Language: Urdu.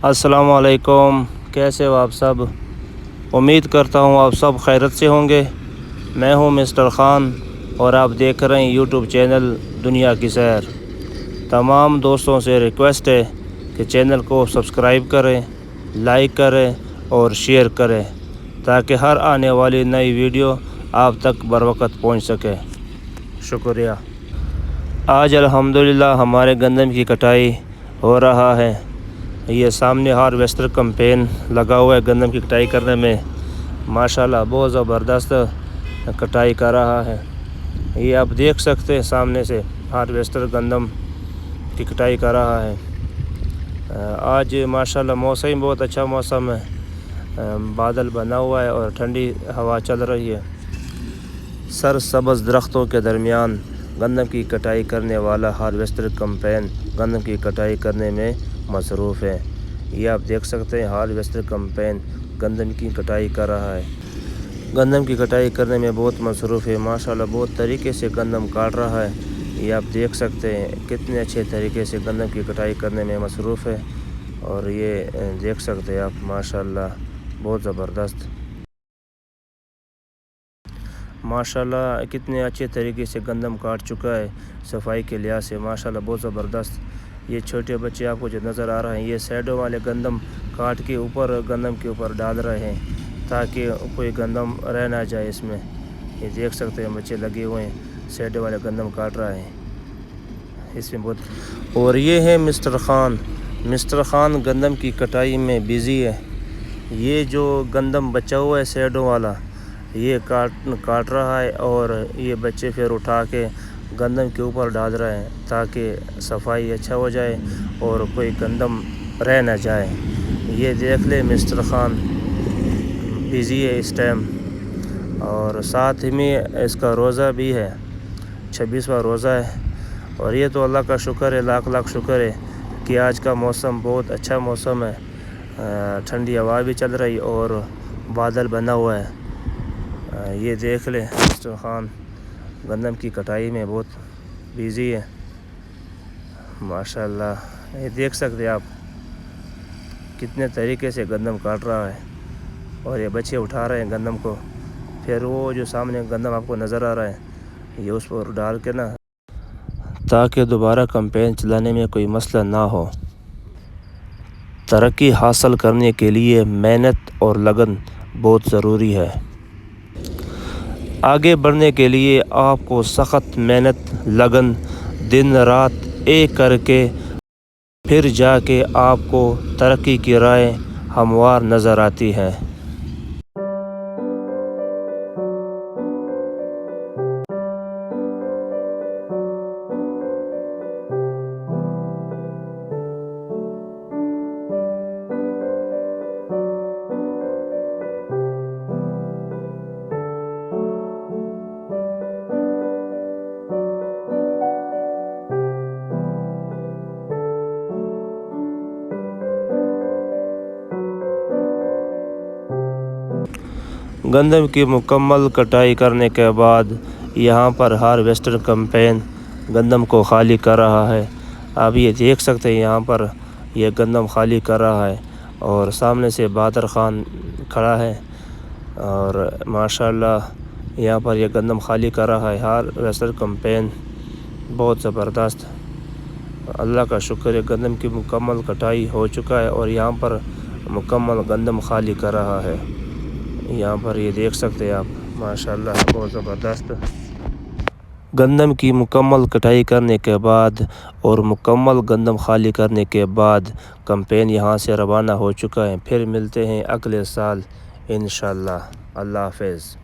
السلام علیکم، کیسے ہو آپ سب؟ امید کرتا ہوں آپ سب خیرت سے ہوں گے۔ میں ہوں مسٹر خان اور آپ دیکھ رہے ہیں یوٹیوب چینل دنیا کی سیر۔ تمام دوستوں سے ریکویسٹ ہے کہ چینل کو سبسکرائب کریں، لائک کریں اور شیئر کریں تاکہ ہر آنے والی نئی ویڈیو آپ تک بروقت پہنچ سکے۔ شکریہ۔ آج الحمدللہ ہمارے گندم کی کٹائی ہو رہا ہے۔ یہ سامنے ہارویسٹر کمپین لگا ہوا ہے گندم کی کٹائی کرنے میں۔ ماشاءاللہ بہت زبردست کٹائی کر رہا ہے۔ یہ آپ دیکھ سکتے ہیں سامنے سے ہارویسٹر گندم کی کٹائی کر رہا ہے۔ آج ماشاءاللہ موسم بہت اچھا موسم ہے، بادل بنا ہوا ہے اور ٹھنڈی ہوا چل رہی ہے۔ سرسبز درختوں کے درمیان گندم کی کٹائی کرنے والا ہارویسٹر کمپین گندم کی کٹائی کرنے میں مصروف ہے۔ یہ آپ دیکھ سکتے ہیں ہارویسٹر کمپین گندم کی کٹائی کر رہا ہے۔ گندم کی کٹائی کرنے میں بہت مصروف ہے۔ ماشاءاللہ بہت طریقے سے گندم کاٹ رہا ہے۔ یہ آپ دیکھ سکتے ہیں کتنے اچھے طریقے سے گندم کی کٹائی کرنے میں مصروف ہے، اور یہ دیکھ سکتے ہیں آپ ماشاءاللہ بہت زبردست۔ ماشاءاللہ کتنے اچھے طریقے سے گندم کاٹ چکا ہے صفائی کے لحاظ سے۔ ماشاءاللہ بہت زبردست۔ یہ چھوٹے بچے آپ کو جو نظر آ رہے ہیں، یہ سائڈوں والے گندم کاٹ کے اوپر گندم کے اوپر ڈال رہے ہیں تاکہ کوئی گندم رہ نہ جائے اس میں۔ یہ دیکھ سکتے ہیں بچے لگے ہوئے ہیں، سائڈوں والے گندم کاٹ رہے ہیں اس میں بہت۔ اور یہ ہے مسٹر خان۔ مسٹر خان گندم کی کٹائی میں بزی ہے۔ یہ جو گندم بچا ہوا ہے سائڈوں والا، یہ کاٹ رہا ہے، اور یہ بچے پھر اٹھا کے گندم کے اوپر ڈال رہے ہیں تاکہ صفائی اچھا ہو جائے اور کوئی گندم رہ نہ جائے۔ یہ دیکھ لیں مسٹر خان بزی ہے اس ٹائم، اور ساتھ میں اس کا روزہ بھی ہے، 26واں روزہ ہے۔ اور یہ تو اللہ کا شکر ہے، لاکھ لاکھ شکر ہے کہ آج کا موسم بہت اچھا موسم ہے، ٹھنڈی ہوا بھی چل رہی اور بادل بنا ہوا ہے۔ یہ دیکھ لیں مسٹر خان گندم کی کٹائی میں بہت بزی ہے۔ ماشاءاللہ یہ دیکھ سکتے آپ کتنے طریقے سے گندم کاٹ رہا ہے، اور یہ بچے اٹھا رہے ہیں گندم کو، پھر وہ جو سامنے گندم آپ کو نظر آ رہا ہے یہ اس پر ڈال کے تاکہ دوبارہ کمپین چلانے میں کوئی مسئلہ نہ ہو۔ ترقی حاصل کرنے کے لیے محنت اور لگن بہت ضروری ہے۔ آگے بڑھنے کے لیے آپ کو سخت محنت، لگن، دن رات ایک کر کے پھر جا کے آپ کو ترقی کی راہیں ہموار نظر آتی ہیں۔ گندم کی مکمل کٹائی کرنے کے بعد یہاں پر ہارویسٹر کمپین گندم کو خالی کر رہا ہے۔ آپ یہ دیکھ سکتے ہیں یہاں پر یہ گندم خالی کر رہا ہے، اور سامنے سے بہادر خان کھڑا ہے، اور ماشاءاللہ یہاں پر یہ گندم خالی کر رہا ہے۔ ہارویسٹر کمپین بہت زبردست، اللہ کا شکر ہے گندم کی مکمل کٹائی ہو چکا ہے، اور یہاں پر مکمل گندم خالی کر رہا ہے۔ یہاں پر یہ دیکھ سکتے ہیں آپ ماشاءاللہ بہت زبردست۔ گندم کی مکمل کٹائی کرنے کے بعد اور مکمل گندم خالی کرنے کے بعد کمپین یہاں سے روانہ ہو چکا ہے۔ پھر ملتے ہیں اگلے سال انشاءاللہ۔ اللہ حافظ۔